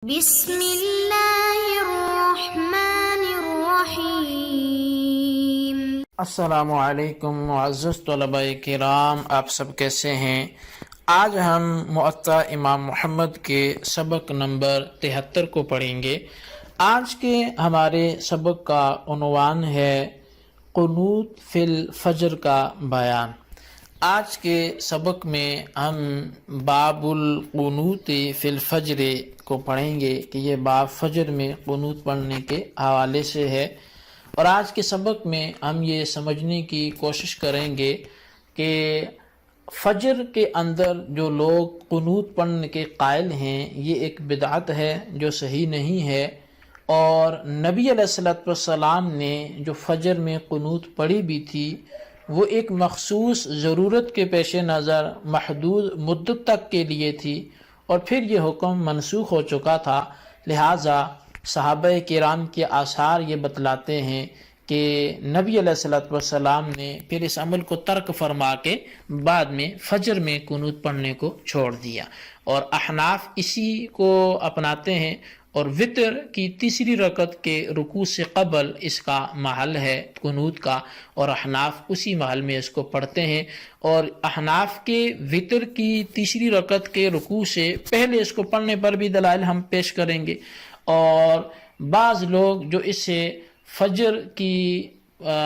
بسم اللہ الرحمن الرحیم۔ السلام علیکم معزز طلباء کرام، آپ سب کیسے ہیں؟ آج ہم معطا امام محمد کے سبق نمبر 73 کو پڑھیں گے۔ آج کے ہمارے سبق کا عنوان ہے قنوت فی الفجر کا بیان۔ آج کے سبق میں ہم باب القنوت فی الفجر کو پڑھیں گے کہ یہ باب فجر میں قنوت پڑھنے کے حوالے سے ہے، اور آج کے سبق میں ہم یہ سمجھنے کی کوشش کریں گے کہ فجر کے اندر جو لوگ قنوت پڑھنے کے قائل ہیں یہ ایک بدعت ہے جو صحیح نہیں ہے، اور نبی علیہ السلام نے جو فجر میں قنوت پڑھی بھی تھی وہ ایک مخصوص ضرورت کے پیش نظر محدود مدت تک کے لیے تھی، اور پھر یہ حکم منسوخ ہو چکا تھا۔ لہٰذا صحابہ کرام کے آثار یہ بتلاتے ہیں کہ نبی علیہ السلام نے پھر اس عمل کو ترک فرما کے بعد میں فجر میں قنوت پڑھنے کو چھوڑ دیا، اور احناف اسی کو اپناتے ہیں، اور وتر کی تیسری رکعت کے رکوع سے قبل اس کا محل ہے قنوت کا، اور احناف اسی محل میں اس کو پڑھتے ہیں، اور احناف کے وتر کی تیسری رکعت کے رکوع سے پہلے اس کو پڑھنے پر بھی دلائل ہم پیش کریں گے، اور بعض لوگ جو اس سے فجر کی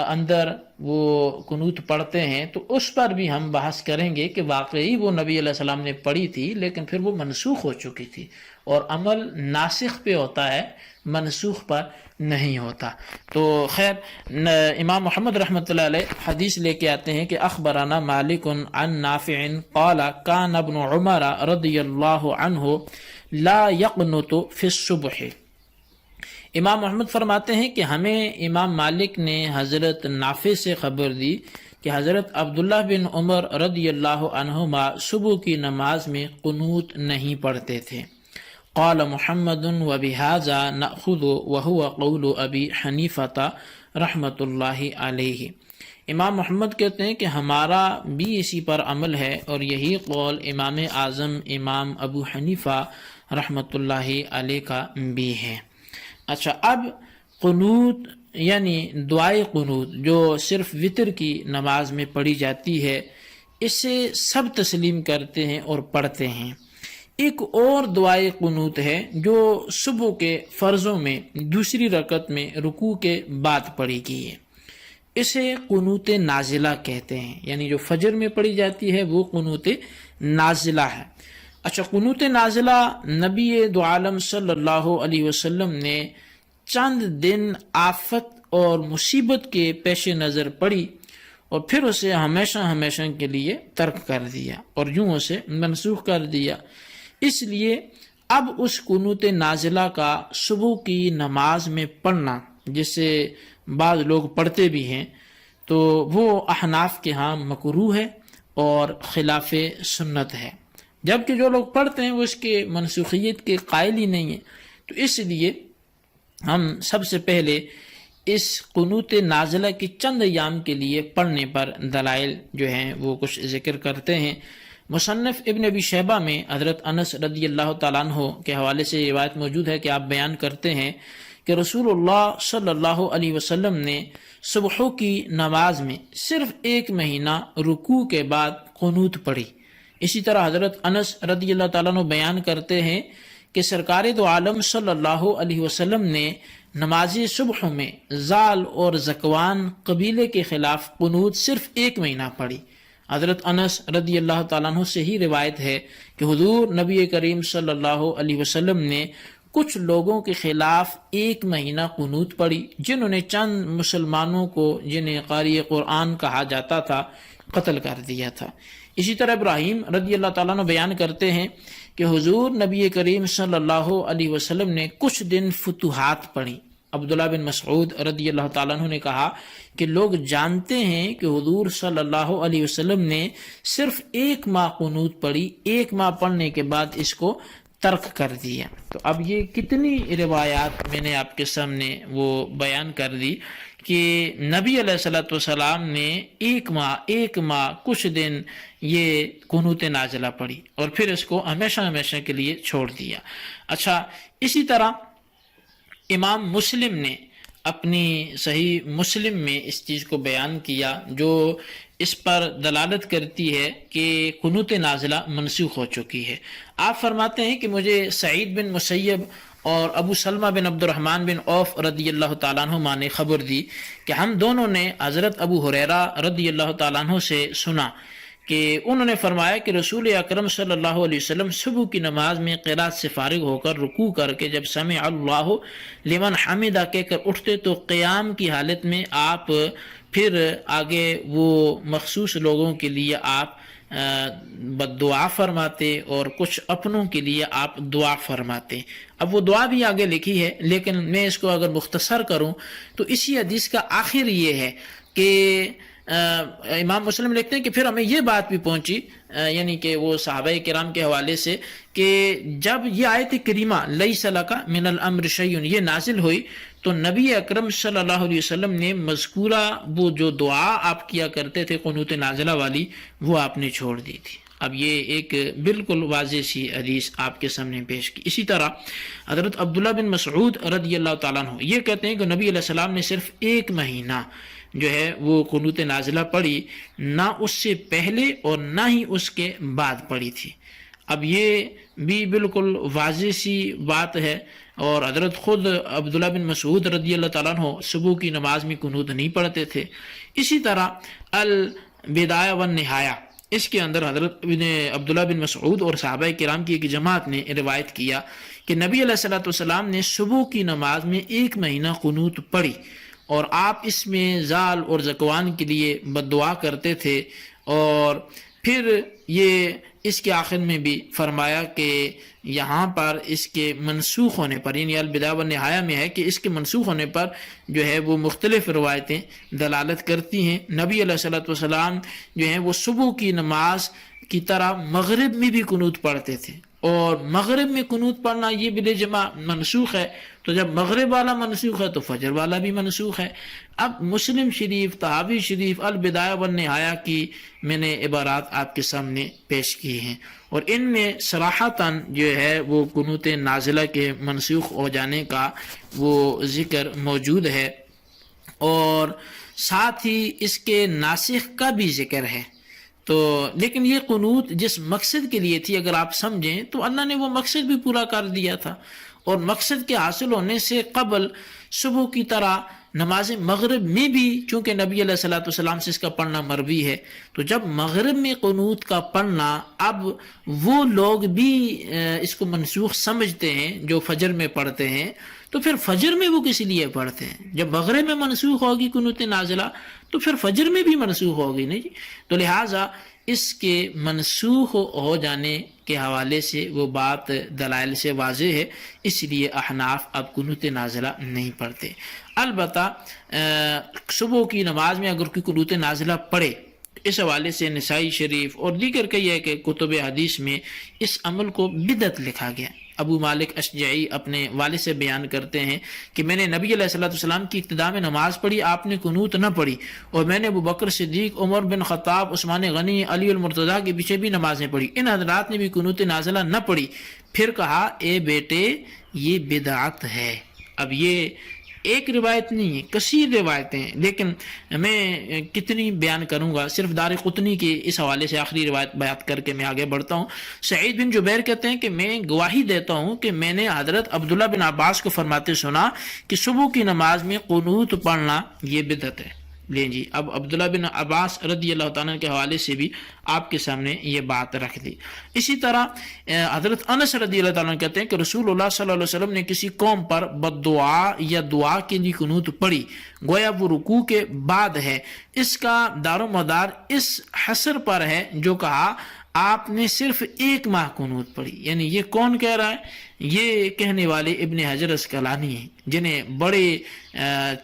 اندر وہ قنوت پڑھتے ہیں تو اس پر بھی ہم بحث کریں گے کہ واقعی وہ نبی علیہ السلام نے پڑھی تھی لیکن پھر وہ منسوخ ہو چکی تھی، اور عمل ناسخ پہ ہوتا ہے، منسوخ پر نہیں ہوتا۔ تو خیر، امام محمد رحمۃ اللہ علیہ حدیث لے کے آتے ہیں کہ اخبرنا مالک عن نافع قال کان ابن عمر رضی اللہ عنہ لا یقنط فی الصبح۔ امام محمد فرماتے ہیں کہ ہمیں امام مالک نے حضرت نافع سے خبر دی کہ حضرت عبداللہ بن عمر رضی اللہ عنہما صبح کی نماز میں قنوت نہیں پڑھتے تھے۔ قال محمد وبہذا نأخذ وهو قول ابی حنیفہ رحمۃ اللہ علیہ۔ امام محمد کہتے ہیں کہ ہمارا بھی اسی پر عمل ہے، اور یہی قول امام اعظم امام ابو حنیفہ رحمۃ اللہ علیہ کا بھی ہے۔ اچھا، اب قنوت یعنی دعائے قنوت جو صرف وتر کی نماز میں پڑھی جاتی ہے، اسے سب تسلیم کرتے ہیں اور پڑھتے ہیں۔ ایک اور دعائے قنوت ہے جو صبح کے فرضوں میں دوسری رکعت میں رکوع کے بعد پڑھی گئی ہے، اسے قنوت نازلہ کہتے ہیں، یعنی جو فجر میں پڑھی جاتی ہے وہ قنوت نازلہ ہے۔ اچھا، قنوت نازلہ نبی دو عالم صلی اللہ علیہ وسلم نے چند دن آفت اور مصیبت کے پیش نظر پڑھی، اور پھر اسے ہمیشہ ہمیشہ کے لیے ترک کر دیا اور یوں اسے منسوخ کر دیا۔ اس لیے اب اس قنوت نازلہ کا صبح کی نماز میں پڑھنا، جسے بعض لوگ پڑھتے بھی ہیں، تو وہ احناف کے ہاں مکروہ ہے اور خلاف سنت ہے، جبکہ جو لوگ پڑھتے ہیں وہ اس کے منسوخیت کے قائل ہی نہیں ہیں۔ تو اس لیے ہم سب سے پہلے اس قنوت نازلہ کی چند ایام کے لیے پڑھنے پر دلائل جو ہیں وہ کچھ ذکر کرتے ہیں۔ مصنف ابن ابی شیبہ میں حضرت انس رضی اللہ تعالیٰ عنہ کے حوالے سے یہ روایت موجود ہے کہ آپ بیان کرتے ہیں کہ رسول اللہ صلی اللہ علیہ وسلم نے صبح کی نماز میں صرف 1 مہینہ رکوع کے بعد قنوت پڑھی۔ اسی طرح حضرت انس رضی اللہ تعالیٰ عنہ بیان کرتے ہیں کہ سرکار دو عالم صلی اللہ علیہ وسلم نے نماز صبح میں زال اور زکوان قبیلے کے خلاف قنوت صرف 1 مہینہ پڑھی۔ حضرت انس رضی اللہ تعالیٰ عنہ سے ہی روایت ہے کہ حضور نبی کریم صلی اللہ علیہ وسلم نے کچھ لوگوں کے خلاف 1 مہینہ قنوت پڑھی، جنہوں نے چند مسلمانوں کو جنہیں قاری قرآن کہا جاتا تھا قتل کر دیا تھا۔ اسی طرح ابراہیم رضی اللہ تعالیٰ عنہ بیان کرتے ہیں کہ حضور نبی کریم صلی اللہ علیہ وسلم نے کچھ دن فتوحات پڑھی۔ عبداللہ بن مسعود رضی اللہ تعالیٰ عنہ نے کہا کہ لوگ جانتے ہیں کہ حضور صلی اللہ علیہ وسلم نے صرف 1 ماہ قنوت پڑھی، 1 ماہ پڑھنے کے بعد اس کو ترک کر دیا۔ تو اب یہ کتنی روایات میں نے آپ کے سامنے وہ بیان کر دی کہ نبی علیہ السلام نے 1 ماہ کچھ دن یہ قنوت نازلہ پڑھی اور پھر اس کو ہمیشہ ہمیشہ کے لیے چھوڑ دیا۔ اچھا، اسی طرح امام مسلم نے اپنی صحیح مسلم میں اس چیز کو بیان کیا جو اس پر دلالت کرتی ہے کہ قنوت نازلہ منسوخ ہو چکی ہے۔ آپ فرماتے ہیں کہ مجھے سعید بن مسیب اور ابو سلمہ بن عبد الرحمن بن عوف رضی اللہ تعالیٰ عنہ نے خبر دی کہ ہم دونوں نے حضرت ابو ہریرہ رضی اللہ تعالیٰ عنہ سے سنا کہ انہوں نے فرمایا کہ رسول اکرم صلی اللہ علیہ وسلم صبح کی نماز میں قرات سے فارغ ہو کر رکوع کر کے جب سمع اللہ لمن حمدہ کہہ کر اٹھتے تو قیام کی حالت میں آپ پھر آگے وہ مخصوص لوگوں کے لیے آپ دعا فرماتے اور کچھ اپنوں کے لیے آپ دعا فرماتے۔ اب وہ دعا بھی آگے لکھی ہے، لیکن میں اس کو اگر مختصر کروں تو اسی حدیث کا آخر یہ ہے کہ امام مسلم لکھتے ہیں کہ پھر ہمیں یہ بات بھی پہنچی، یعنی کہ وہ صحابہ کرام کے حوالے سے، کہ جب یہ آیت کریمہ لیس لک من الامر شیء یہ نازل ہوئی تو نبی اکرم صلی اللہ علیہ وسلم نے مذکورہ وہ جو دعا آپ کیا کرتے تھے قنوت نازلہ والی وہ آپ نے چھوڑ دی تھی۔ اب یہ ایک بالکل واضح سی حدیث آپ کے سامنے پیش کی۔ اسی طرح حضرت عبداللہ بن مسعود رضی اللہ تعالیٰ عنہ یہ کہتے ہیں کہ نبی علیہ السلام نے صرف ایک مہینہ جو ہے وہ قنوت نازلہ پڑھی، نہ اس سے پہلے اور نہ ہی اس کے بعد پڑھی تھی۔ اب یہ بھی بالکل واضح سی بات ہے، اور حضرت خود عبداللہ بن مسعود رضی اللہ تعالیٰ عنہ صبح کی نماز میں قنوت نہیں پڑھتے تھے۔ اسی طرح البدایہ والنہایہ اس کے اندر حضرت عبداللہ بن مسعود اور صحابہ کرام کی ایک جماعت نے روایت کیا کہ نبی علیہ السلام نے صبح کی نماز میں ایک مہینہ قنوت پڑھی، اور آپ اس میں زال اور زکوان کے لیے بد دعا کرتے تھے، اور پھر یہ اس کے آخر میں بھی فرمایا کہ یہاں پر اس کے منسوخ ہونے پر، یعنی البدایہ والنہایہ میں ہے کہ اس کے منسوخ ہونے پر جو ہے وہ مختلف روایتیں دلالت کرتی ہیں۔ نبی علیہ السلام جو ہیں وہ صبح کی نماز کی طرح مغرب میں بھی قنوت پڑھتے تھے، اور مغرب میں قنوت پڑھنا یہ بالاجماع منسوخ ہے، تو جب مغرب والا منسوخ ہے تو فجر والا بھی منسوخ ہے۔ اب مسلم شریف، طحاوی شریف، البدایہ والنہایہ کی میں نے عبارات آپ کے سامنے پیش کی ہیں، اور ان میں صراحتاً جو ہے وہ قنوت نازلہ کے منسوخ ہو جانے کا وہ ذکر موجود ہے، اور ساتھ ہی اس کے ناسخ کا بھی ذکر ہے۔ تو لیکن یہ قنوت جس مقصد کے لیے تھی اگر آپ سمجھیں تو اللہ نے وہ مقصد بھی پورا کر دیا تھا، اور مقصد کے حاصل ہونے سے قبل صبح کی طرح نماز مغرب میں بھی چونکہ نبی علیہ السلام سے اس کا پڑھنا مروی ہے، تو جب مغرب میں قنوت کا پڑھنا اب وہ لوگ بھی اس کو منسوخ سمجھتے ہیں جو فجر میں پڑھتے ہیں، تو پھر فجر میں وہ کس لیے پڑھتے ہیں؟ جب مغرب میں منسوخ ہوگی قنوت نازلہ تو پھر فجر میں بھی منسوخ ہوگی نہیں جی؟ تو لہٰذا اس کے منسوخ ہو جانے کے حوالے سے وہ بات دلائل سے واضح ہے، اس لیے احناف اب قنوت نازلہ نہیں پڑھتے۔ البتہ صبح کی نماز میں اگر کوئی قنوت نازلہ پڑھے، اس حوالے سے نسائی شریف اور دیگر کئی ہے کہ کتب حدیث میں اس عمل کو بدعت لکھا گیا۔ ابو مالک اشجعی اپنے والد سے بیان کرتے ہیں کہ میں نے نبی علیہ السلام کی ابتدا میں نماز پڑھی، آپ نے قنوت نہ پڑھی، اور میں نے ابو بکر صدیق، عمر بن خطاب، عثمان غنی، علی المرتضیٰ کے پیچھے بھی نمازیں پڑھی، ان حضرات نے بھی قنوت نازلہ نہ پڑھی۔ پھر کہا اے بیٹے یہ بدعت ہے۔ اب یہ ایک روایت نہیں ہے، کثیر روایتیں ہیں، لیکن میں کتنی بیان کروں گا، صرف دار قطنی کے اس حوالے سے آخری روایت بیان کر کے میں آگے بڑھتا ہوں۔ سعید بن جبیر کہتے ہیں کہ میں گواہی دیتا ہوں کہ میں نے حضرت عبداللہ بن عباس کو فرماتے سنا کہ صبح کی نماز میں قنوت پڑھنا یہ بدعت ہے۔ لیں جی، اب عبداللہ بن عباس رضی اللہ تعالیٰ کے حوالے سے بھی آپ کے سامنے یہ بات رکھ دی۔ اسی طرح حضرت انس رضی اللہ تعالیٰ کہتے ہیں کہ رسول اللہ صلی اللہ علیہ وسلم نے کسی قوم پر بد دعا یا دعا کے لیے قنوت پڑھی، گویا وہ رکوع کے بعد ہے۔ اس کا دار و مدار اس حصر پر ہے جو کہا آپ نے صرف ایک ماہ قنوت پڑھی، یعنی یہ کون کہہ رہا ہے؟ یہ کہنے والے ابن حجر اسقلانی ہیں، جنہیں بڑے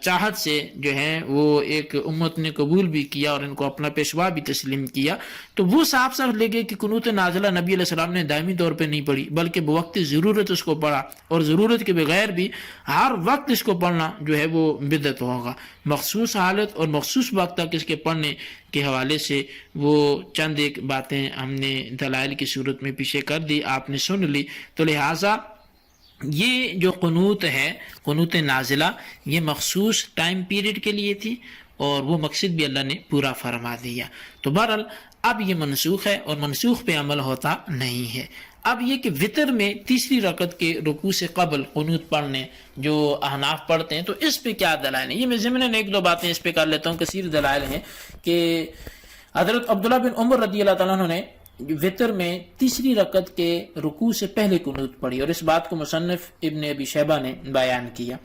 چاہت سے جو ہیں وہ ایک امت نے قبول بھی کیا اور ان کو اپنا پیشوا بھی تسلیم کیا، تو وہ صاف صاف لے گئے کہ قنوت نازلہ نبی علیہ السلام نے دائمی طور پہ نہیں پڑھی، بلکہ بوقت ضرورت اس کو پڑھا، اور ضرورت کے بغیر بھی ہر وقت اس کو پڑھنا جو ہے وہ بدعت ہوگا۔ مخصوص حالت اور مخصوص وقت تک اس کے پڑھنے کے حوالے سے وہ چند ایک باتیں ہم نے دلائل کی صورت میں پیچھے کر دی، آپ نے سن لی۔ تو لہٰذا یہ جو قنوت ہے، قنوت نازلہ، یہ مخصوص ٹائم پیریڈ کے لیے تھی اور وہ مقصد بھی اللہ نے پورا فرما دیا. تو بہرحال اب یہ منسوخ ہے اور منسوخ پہ عمل ہوتا نہیں ہے. اب یہ کہ وطر میں تیسری رکعت کے رکوع سے قبل قنوت پڑھنے جو احناف پڑھتے ہیں، تو اس پہ کیا دلائل ہیں؟ یہ میں ضمناً ایک دو باتیں اس پہ کر لیتا ہوں. کثیر دلائل ہیں کہ حضرت عبداللہ بن عمر رضی اللہ تعالیٰ عنہ نے وطر میں تیسری رکعت کے رکوع سے پہلے قنوت پڑھی، اور اس بات کو مصنف ابن ابی شیبہ نے بیان کیا.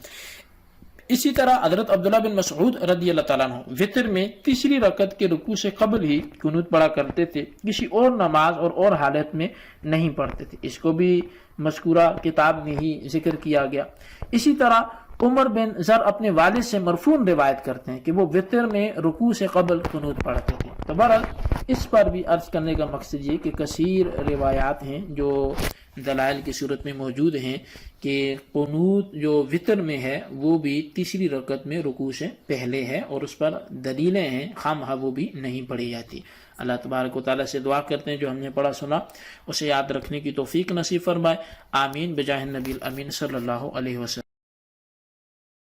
اسی طرح حضرت عبداللہ بن مسعود رضی اللہ تعالیٰ عنہ وطر میں تیسری رکعت کے رکوع سے قبل ہی قنوت پڑھا کرتے تھے، کسی اور نماز اور حالت میں نہیں پڑھتے تھے. اس کو بھی مذکورہ کتاب میں ہی ذکر کیا گیا. اسی طرح عمر بن ذر اپنے والد سے مرفوع روایت کرتے ہیں کہ وہ وطر میں رکوع سے قبل قنوت پڑھتے تھے. تو بہرحال اس پر بھی عرض کرنے کا مقصد یہ کہ کثیر روایات ہیں جو دلائل کی صورت میں موجود ہیں کہ قنوت جو وطر میں ہے وہ بھی تیسری رکعت میں رکوع سے پہلے ہے، اور اس پر دلیلیں ہیں، خواہ وہ بھی نہیں پڑھی جاتی. اللہ تبارک و تعالیٰ سے دعا کرتے ہیں جو ہم نے پڑھا سنا اسے یاد رکھنے کی توفیق نصیب فرمائے. آمین بجاہ النبی الامین صلی اللہ علیہ وسلم.